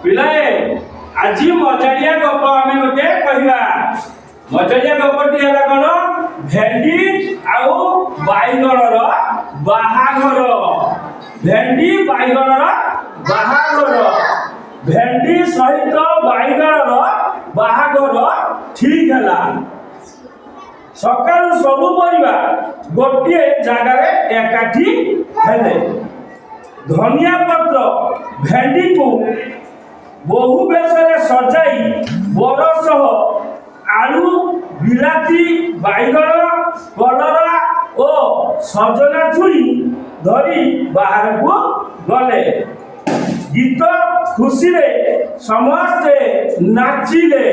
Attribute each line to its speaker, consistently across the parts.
Speaker 1: ପିଲାଏ ଆଜି ମଜାଳିଆ ଗପ ଆମେ ଗୋଟେ କହିବା। ମଜାଳିଆ ଗପଟି ହେଲା କଣ? ଭେଣ୍ଡି ଆଉ ବାଇଗଣର ବାହାଘର। ଭେଣ୍ଡି ବାଇଗଣର ବାହାଘର। ଭେଣ୍ଡି ସହିତ ବାଇଗଣର ବାହାଘର ଠିକ ହେଲା। ସକାଳୁ ସବୁ ପରିବା ଗୋଟିଏ ଜାଗାରେ ଏକାଠି ହେଲେ। ଧନିଆ ପତ୍ର ଭେଣ୍ଡିକୁ ବହୁ ବେଶରେ ସଜାଇ ବର ସହ ଆଳୁ, ବିଲାତି, ବାଇଗଣ, କଲରା ଓ ସଜନା ଛୁଇଁ ଧରି ବାହାରକୁ ଗଲେ। ଗୀତ ଖୁସିରେ ସମସ୍ତେ ନାଚିଲେ।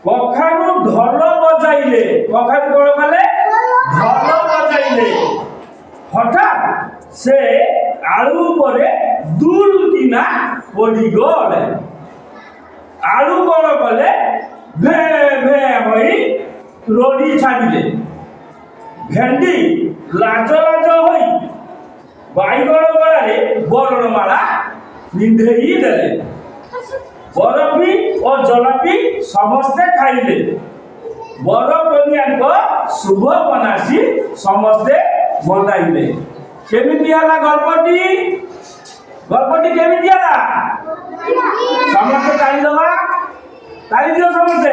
Speaker 1: କଖାରୁ ଢୋଲ ବଜାଇଲେ। କଖାରୁ କଣ କଲେ? ଢୋଲ ବଜାଇଲେ। ହଠାତ୍ ସେ ଆଳୁ ଉପରେ ଦୁଲ କିନା ପଡ଼ିଗଲେ। ଆଳୁ କଣ କଲେ? ଭେ ଭେ ହୋଇ ରଡ଼ି ଛାଡ଼ିଲେ। ଭେଣ୍ଡି ଲାଜ ଲାଜ ହୋଇ ବାଇଗଣ ଗଳାରେ ବରଣମାଳା ପିନ୍ଧେଇ ଦେଲେ। ବରଫି ଓ ଜଲପି ସମସ୍ତେ ଖାଇଲେ। ବର କନ୍ୟାଙ୍କ ଶୁଭ ମନାସି ସମସ୍ତେ ମନାଇଲେ। କେମିତି ହେଲା ଗল্পটি? ଗল্পটি କେମିତି ହେଲା? ସମସ୍ତେ ତାଳି ଦେବା। ତାଳି ଦିଅ ସମସ୍ତେ।